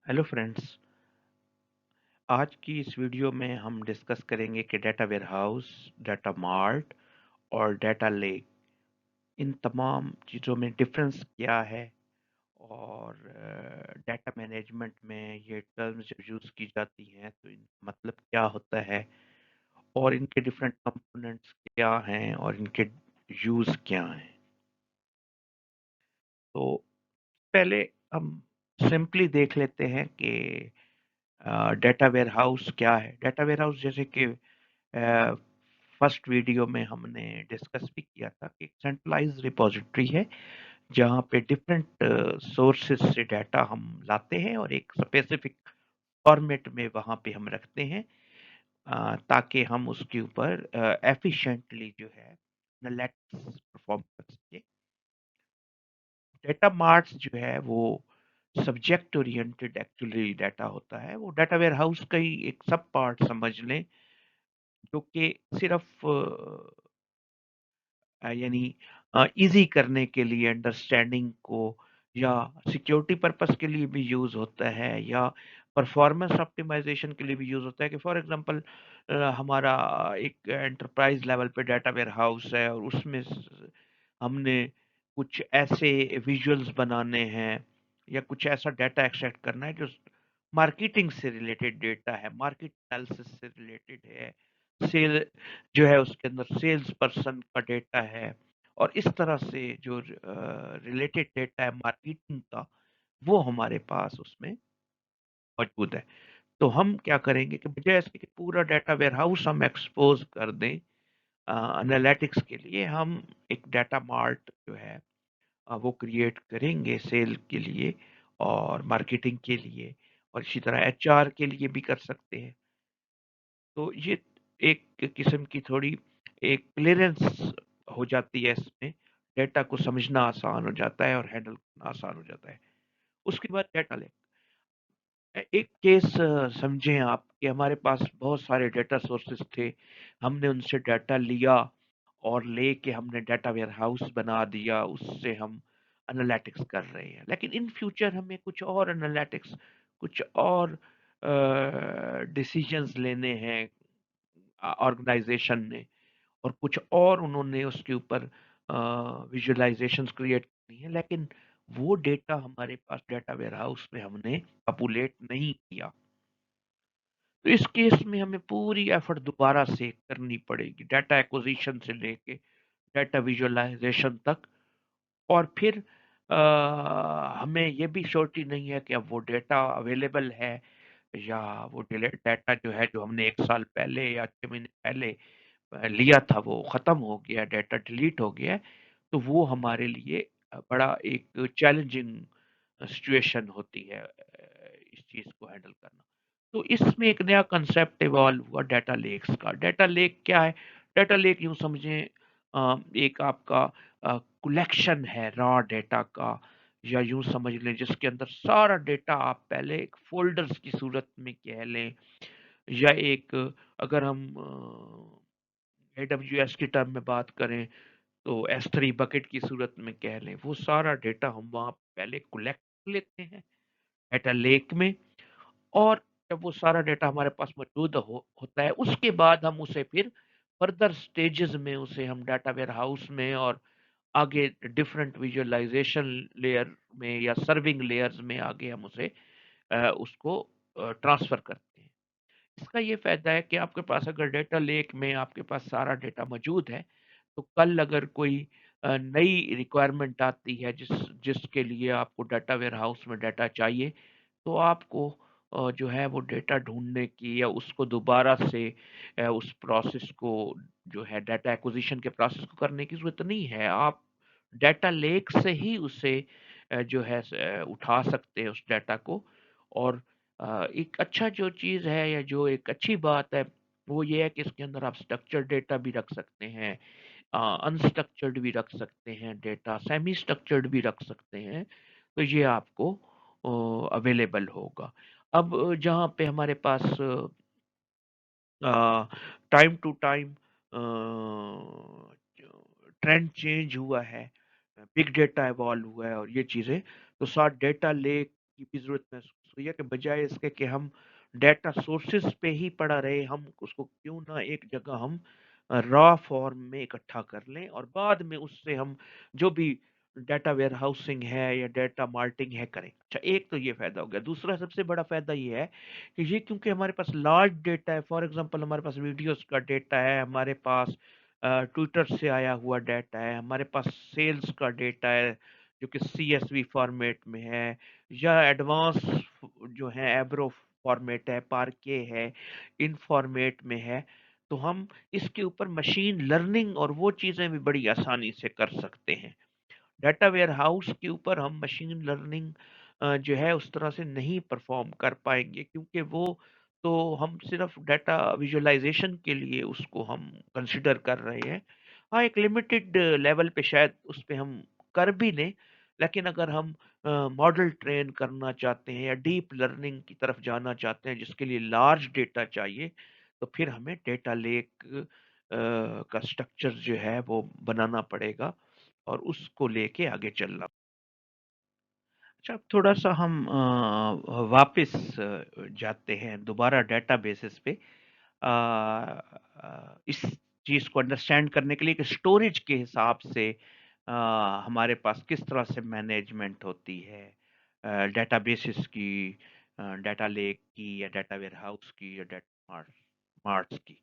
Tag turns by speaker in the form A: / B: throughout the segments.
A: Hello friends. आज की इस वीडियो में हम डिस्कस करेंगे कि डेटा वेयरहाउस, डेटा मार्ट और डेटा लेक, इन तमाम चीज़ों में डिफरेंस क्या है और डेटा मैनेजमेंट में ये टर्म्स जब यूज़ की जाती हैं तो इन मतलब क्या होता है और इनके डिफरेंट कंपोनेंट्स क्या हैं और इनके यूज़ क्या हैं। तो पहले हम सिंपली देख लेते हैं कि डेटा वेयरहाउस क्या है। डेटा वेयरहाउस जैसे कि फर्स्ट वीडियो में हमने डिस्कस भी किया था कि एक सेंट्रलाइज रिपोजिटरी है जहाँ पे डिफरेंट सोर्सेस से डाटा हम लाते हैं और एक स्पेसिफिक फॉर्मेट में वहाँ पे हम रखते हैं ताकि हम उसके ऊपर एफिशिएंटली जो है एनालिटिक्स परफॉर्म कर सके। डेटा मार्ट्स जो है वो सब्जेक्ट ओरिएंटेड एक्चुअली डाटा होता है, वो डाटा वेयर हाउस का ही एक सब पार्ट समझ लें जो कि सिर्फ यानी ईज़ी करने के लिए अंडरस्टैंडिंग को या सिक्योरिटी पर्पस के लिए भी यूज़ होता है या परफॉर्मेंस ऑप्टिमाइज़ेशन के लिए भी यूज़ होता है कि फॉर एग्ज़ाम्पल हमारा एक एंटरप्राइज़ लेवल पे डाटा वेयरहाउस है और उसमें हमने कुछ ऐसे विजुअल्स बनाने हैं या कुछ ऐसा डाटा एक्सट्रैक्ट करना है जो मार्केटिंग से रिलेटेड डेटा है, मार्केट एनालिसिस से रिलेटेड है, सेल जो है उसके अंदर सेल्स पर्सन का डेटा है और इस तरह से जो रिलेटेड डेटा है मार्केटिंग का, वो हमारे पास उसमें मौजूद है। तो हम क्या करेंगे कि बजाय इसके कि पूरा डेटा वेयरहाउस हम एक्सपोज कर दें एनालिटिक्स के लिए, हम एक डाटा मार्ट जो है वो क्रिएट करेंगे सेल के लिए और मार्केटिंग के लिए और इसी तरह एचआर के लिए भी कर सकते हैं। तो ये एक किस्म की थोड़ी एक क्लीयरेंस हो जाती है इसमें, डेटा को समझना आसान हो जाता है और हैंडल करना आसान हो जाता है। उसके बाद डेटा लेक। एक केस समझें आप कि हमारे पास बहुत सारे डेटा सोर्सेस थे, हमने उनसे डाटा लिया और लेके हमने डाटा वेयरहाउस बना दिया, उससे हम एनालिटिक्स कर रहे हैं। लेकिन इन फ्यूचर हमें कुछ और एनालिटिक्स, कुछ और डिसीजंस लेने हैं ऑर्गेनाइजेशन ने और कुछ और उन्होंने उसके ऊपर विजुअलाइजेशंस क्रिएट करनी है, लेकिन वो डेटा हमारे पास डेटा वेयरहाउस में हमने पॉपुलेट नहीं किया। तो इस केस में हमें पूरी एफर्ट दोबारा से करनी पड़ेगी, डाटा एक्विजिशन से लेके डाटा विजुअलाइजेशन तक। और फिर हमें ये भी श्योरिटी नहीं है कि अब वो डेटा अवेलेबल है या वो डाटा जो है जो हमने 1 साल पहले या 6 महीने पहले लिया था वो ख़त्म हो गया, डाटा डिलीट हो गया है, तो वो हमारे लिए बड़ा एक चैलेंजिंग सिचुएशन होती है इस चीज़ को हैंडल करना। तो इसमें एक नया कांसेप्ट इवॉल्व हुआ डाटा लेक्स का। डाटा लेक क्या है? डाटा लेक यूँ समझें एक आपका कलेक्शन है रॉ डाटा का, या यूँ समझ लें जिसके अंदर सारा डाटा आप पहले एक फ़ोल्डर्स की सूरत में कह लें, या एक अगर हम एडब्ल्यूएस की टर्म में बात करें तो S3 बकेट की सूरत में कह लें, वो सारा डेटा हम वहाँ पहले कलेक्ट लेते हैं डेटा लेक में। और जब वो सारा डेटा हमारे पास मौजूद होता है, उसके बाद हम उसे फिर फर्दर स्टेजेस में उसे हम डाटा वेयर हाउस में और आगे डिफरेंट विजुअलाइजेशन लेयर में या सर्विंग लेयर्स में आगे हम उसे उसको ट्रांसफर करते हैं। इसका ये फ़ायदा है कि आपके पास अगर डेटा लेक में आपके पास सारा डेटा मौजूद है, तो कल अगर कोई नई रिक्वायरमेंट आती है जिसके लिए आपको डाटा वेयरहाउस में डाटा चाहिए, तो आपको जो है वो डेटा ढूँढने की या उसको दोबारा से उस प्रोसेस को जो है डाटा एक्विज़िशन के प्रोसेस को करने की ज़रूरत नहीं है। आप डाटा लेक से ही उसे जो है उठा सकते हैं उस डाटा को। और एक अच्छा जो चीज़ है या जो एक अच्छी बात है, वो ये है कि इसके अंदर आप स्ट्रक्चर्ड डेटा भी रख सकते हैं, अनस्ट्रक्चर्ड भी रख सकते हैं डेटा, सेमी स्ट्रक्चर्ड भी रख सकते हैं, तो ये आपको अवेलेबल होगा। अब जहाँ पे हमारे पास time to time trend change हुआ है, बिग डेटा इवॉल्व हुआ है और ये चीज़ें, तो साथ डेटा लेक की भी ज़रूरत सुइया के बजाय इसके कि हम डेटा सोर्सेस पे ही पड़ा रहे, हम उसको क्यों ना एक जगह हम रॉ फॉर्म में इकट्ठा कर लें और बाद में उससे हम जो भी डेटा वेयर हाउसिंग है या डेटा मार्टिंग है करें। अच्छा, एक तो ये फायदा हो गया। दूसरा सबसे बड़ा फायदा ये है कि ये क्योंकि हमारे पास लार्ज डेटा है, फॉर एग्जांपल हमारे पास वीडियोस का डेटा है, हमारे पास ट्विटर से आया हुआ डेटा है, हमारे पास सेल्स का डेटा है जो कि सीएसवी फॉर्मेट में है, या एडवांस जो है एब्रो फॉर्मेट है, पार्के है, इन फॉर्मेट में है, तो हम इसके ऊपर मशीन लर्निंग और वो चीजें भी बड़ी आसानी से कर सकते हैं। डाटा वेयर हाउस के ऊपर हम मशीन लर्निंग जो है उस तरह से नहीं परफॉर्म कर पाएंगे, क्योंकि वो तो हम सिर्फ डाटा विजुअलाइजेशन के लिए उसको हम कंसिडर कर रहे हैं। हाँ, एक लिमिटेड लेवल पे शायद उस पे हम कर भी लें, लेकिन अगर हम मॉडल ट्रेन करना चाहते हैं या डीप लर्निंग की तरफ जाना चाहते हैं जिसके लिए लार्ज डेटा चाहिए, तो फिर हमें डेटा लेक का स्ट्रक्चर जो है वो बनाना पड़ेगा और उसको लेके आगे चलना। अच्छा, अब थोड़ा सा हम वापस जाते हैं दोबारा डेटाबेसेस पे। इस चीज को अंडरस्टैंड करने के लिए कि स्टोरेज के हिसाब से अ, हमारे पास किस तरह से मैनेजमेंट होती है डेटाबेसेस की, डाटा लेक की या डाटा वेयर हाउस की या डाटा मार्ट्स की।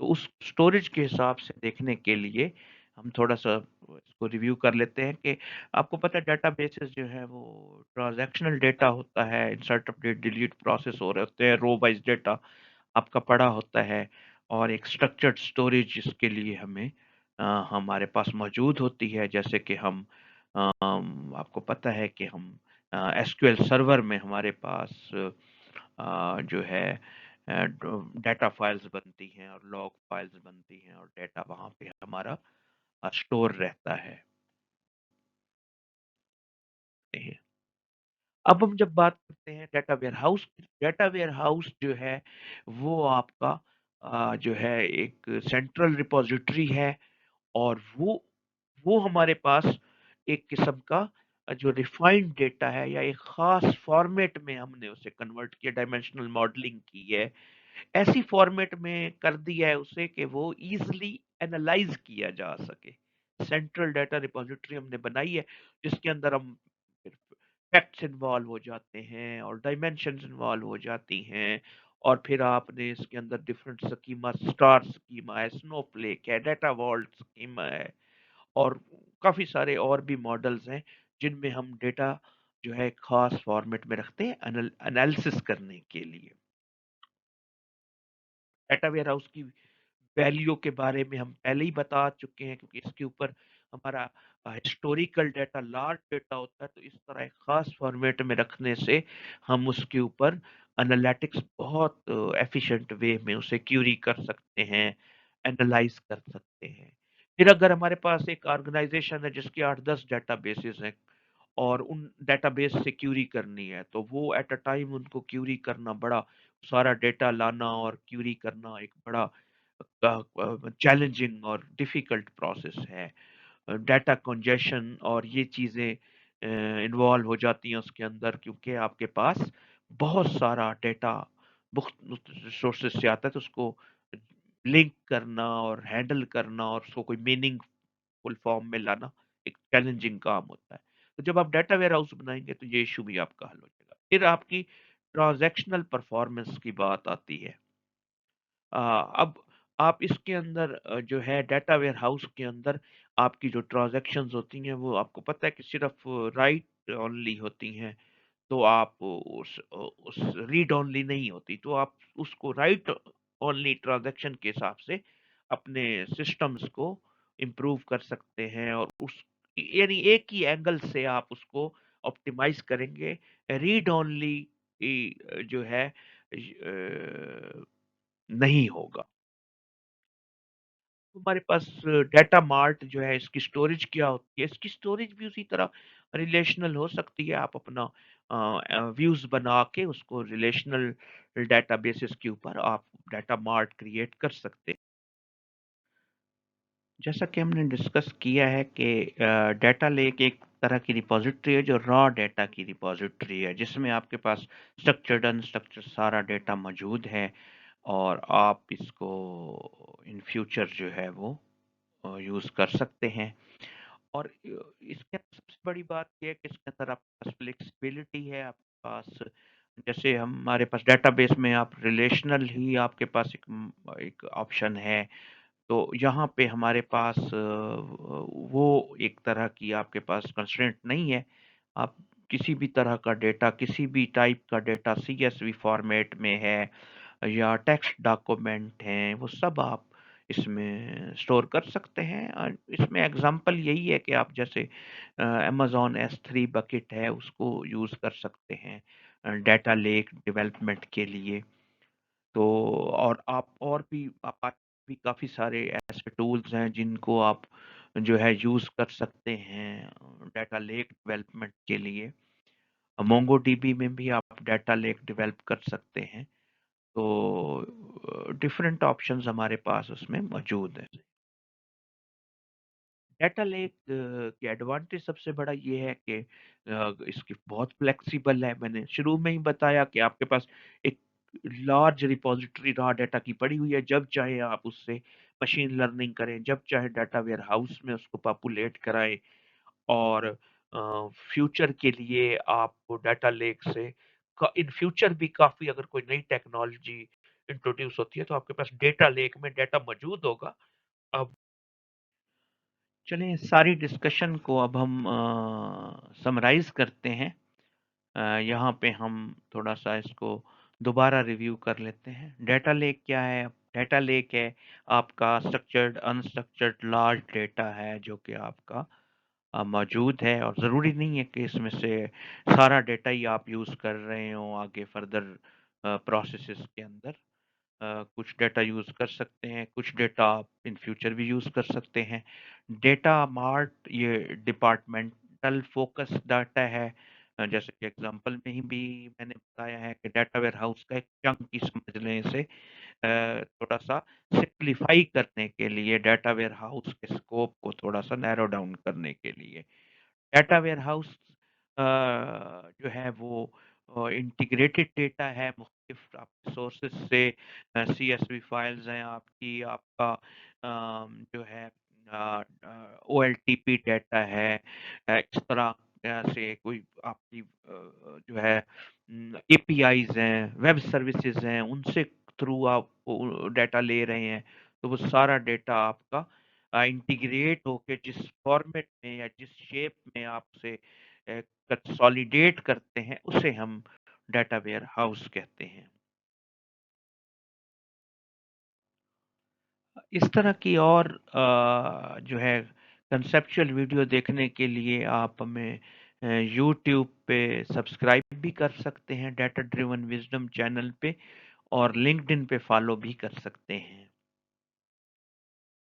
A: तो उस स्टोरेज के हिसाब से देखने के लिए हम थोड़ा सा इसको रिव्यू कर लेते हैं कि आपको पता है डेटाबेसेस जो है वो ट्रांजैक्शनल डेटा होता है, इंसर्ट अपडेट डिलीट प्रोसेस हो रहे होते हैं, रो वाइज डेटा आपका पड़ा होता है, और एक स्ट्रक्चर्ड स्टोरेज जिसके लिए हमें हमारे पास मौजूद होती है, जैसे कि हम आपको पता है कि हम एसक्यूएल सर्वर में हमारे पास जो है डाटा फाइल्स बनती हैं और लॉग फाइल्स बनती हैं और डेटा वहाँ पे हमारा स्टोर रहता है। अब हम जब बात करते हैं डाटा वेयर हाउस की, डाटा वेयर हाउस जो है वो आपका जो है एक सेंट्रल रिपोजिटरी है, और वो हमारे पास एक किस्म का जो रिफाइंड डेटा है या एक खास फॉर्मेट में हमने उसे कन्वर्ट किया, डायमेंशनल मॉडलिंग की है, ऐसी फॉर्मेट में कर दिया है उसे कि वो इजीली एनालाइज किया जा सके। सेंट्रल डाटा रिपोजिटरी हमने बनाई है जिसके अंदर हम फैक्ट्स इन्वॉल्व हो जाते हैं और डायमेंशंस इन्वॉल्व हो जाती हैं, और फिर आपने इसके अंदर डिफरेंट स्कीमा, स्टार स्कीमा है, स्नोफ्लेक है, डाटा वॉल्ट स्कीमा है, और काफी सारे और भी मॉडल्स हैं जिनमें हम डेटा जो है खास फॉर्मेट में रखते हैं एनालिसिस करने के लिए। डाटा वेयर हाउस की वैल्यू के बारे में हम पहले ही बता चुके हैं, क्योंकि इसके ऊपर हमारा हिस्टोरिकल डाटा, लार्ज डाटा होता है, तो इस तरह एक खास फॉर्मेट में रखने से हम उसके ऊपर एनालिटिक्स बहुत एफिशिएंट वे में उसे क्यूरी कर सकते हैं, एनालाइज कर सकते हैं। फिर अगर हमारे पास एक ऑर्गेनाइजेशन है जिसके 8-10 डेटाबेसेस हैं और उन डेटाबेस से क्यूरी करनी है, तो वो एट अ टाइम उनको क्यूरी करना, बड़ा सारा डेटा लाना और क्यूरी करना एक बड़ा चैलेंजिंग और डिफिकल्ट प्रोसेस है। डाटा कंजेशन और ये चीज़ें इन्वॉल्व हो जाती हैं उसके अंदर, क्योंकि आपके पास बहुत सारा डेटा सोर्सेस से आता है, तो उसको लिंक करना और हैंडल करना और उसको कोई मीनिंगफुल फॉर्म में लाना एक चैलेंजिंग काम होता है। तो जब आप डाटा वेयर हाउस बनाएंगे तो ये इशू भी आपका हल हो जाएगा। फिर आपकी ट्रांजैक्शनल परफॉर्मेंस की बात आती है। अब आप इसके अंदर जो है डाटा वेयर हाउस के अंदर आपकी जो ट्रांजैक्शंस होती हैं वो आपको पता है कि सिर्फ राइट ओनली होती हैं, तो आप उस रीड ओनली नहीं होती, तो आप उसको राइट ओनली ट्रांजैक्शन के हिसाब से अपने सिस्टम्स को इम्प्रूव कर सकते हैं, और उस यानी एक ही एंगल से आप उसको ऑप्टिमाइज करेंगे। रीड ओनली जो है नहीं होगा। हमारे पास डेटा मार्ट जो है, इसकी स्टोरेज क्या होती है, इसकी स्टोरेज भी उसी तरह रिलेशनल हो सकती है। आप अपना व्यूज बना के उसको रिलेशनल डेटाबेसेस के ऊपर आप डाटा मार्ट क्रिएट कर सकते हैं। जैसा कि हमने डिस्कस किया है कि डाटा लेक एक तरह की रिपॉजिटरी है जो रॉ डेटा की रिपॉजिटरी है, जिसमें आपके पास स्ट्रक्चर्ड अनस्ट्रक्चर्ड सारा डेटा मौजूद है, और आप इसको इन फ्यूचर जो है वो यूज़ कर सकते हैं। और इसके अंदर सबसे बड़ी बात ये है कि इसके अंदर आपके पास फ्लेक्सिबिलिटी है, आपके पास जैसे हमारे पास डेटाबेस में आप रिलेशनल ही आपके पास एक ऑप्शन है, तो यहाँ पे हमारे पास वो एक तरह की आपके पास कंस्ट्रेंट नहीं है। आप किसी भी तरह का डेटा, किसी भी टाइप का डेटा सीएसवी फॉर्मेट में है या टेक्स्ट डॉक्यूमेंट हैं, वो सब आप इसमें स्टोर कर सकते हैं। और इसमें एग्जांपल यही है कि आप जैसे अमेज़न S3 बकेट है, उसको यूज़ कर सकते हैं डेटा लेक डेवलपमेंट के लिए। तो और आप और भी आप भी काफ़ी सारे ऐसे टूल्स हैं जिनको आप जो है यूज़ कर सकते हैं डेटा लेक डेवलपमेंट के लिए। मोंगोडीबी में भी आप डेटा लेक डेवलप कर सकते हैं। तो डिफरेंट ऑप्शंस हमारे पास उसमें मौजूद हैं। डेटा लेक की एडवांटेज सबसे बड़ा ये है कि इसकी बहुत फ्लेक्सिबल है। मैंने शुरू में ही बताया कि आपके पास एक लार्ज रिपॉजिटरी रॉ डेटा की पड़ी हुई है। जब चाहे आप उससे मशीन लर्निंग करें, जब चाहे डाटा वेयर हाउस में उसको पॉपुलेट कराएं, और फ्यूचर के लिए आपको डाटा लेक से इन फ्यूचर भी काफ़ी अगर कोई नई टेक्नोलॉजी इंट्रोड्यूस होती है तो आपके पास डेटा लेक में डाटा मौजूद होगा। अब चलिए सारी डिस्कशन को अब हम समराइज करते हैं। यहाँ पे हम थोड़ा सा इसको दोबारा रिव्यू कर लेते हैं। डेटा लेक क्या है? डेटा लेक है आपका स्ट्रक्चर्ड अनस्ट्रक्चर्ड लार्ज डेटा है जो कि आपका मौजूद है, और ज़रूरी नहीं है कि इसमें से सारा डेटा ही आप यूज़ कर रहे हो आगे फर्दर प्रोसेसेस के अंदर। कुछ डेटा यूज़ कर सकते हैं, कुछ डेटा आप इन फ्यूचर भी यूज़ कर सकते हैं। डेटा मार्ट ये डिपार्टमेंटल फोकस डाटा है। जैसे कि एग्जांपल में ही भी मैंने बताया है कि डाटा वेयर हाउस का एक चंक ही समझ लें इसे, थोड़ा सा सिंप्लीफाई करने के लिए, डाटा वेयर हाउस के स्कोप को थोड़ा सा नैरो डाउन करने के लिए। डाटा वेयर हाउस जो है वो इंटीग्रेटेड डेटा है मुख्तलिफ आपके सोर्सेज से। सीएसवी फाइल्स हैं आपकी, आपका जो है ओएलटीपी डाटा है, इस तरह से कोई आपकी जो है एपीआईज हैं, वेब सर्विसेज हैं, उनसे थ्रू आप डाटा ले रहे हैं, तो वो सारा डेटा आपका इंटीग्रेट होके जिस फॉर्मेट में या जिस शेप में आप उसे कंसोलिडेट करते हैं उसे हम डाटा वेयर हाउस कहते हैं। इस तरह की और जो है कंसेप्चुअल वीडियो देखने के लिए आप हमें यूट्यूब पे सब्सक्राइब भी कर सकते हैं, डाटा ड्रिवन विजडम चैनल पे, और लिंक्डइन पे फॉलो भी कर सकते हैं।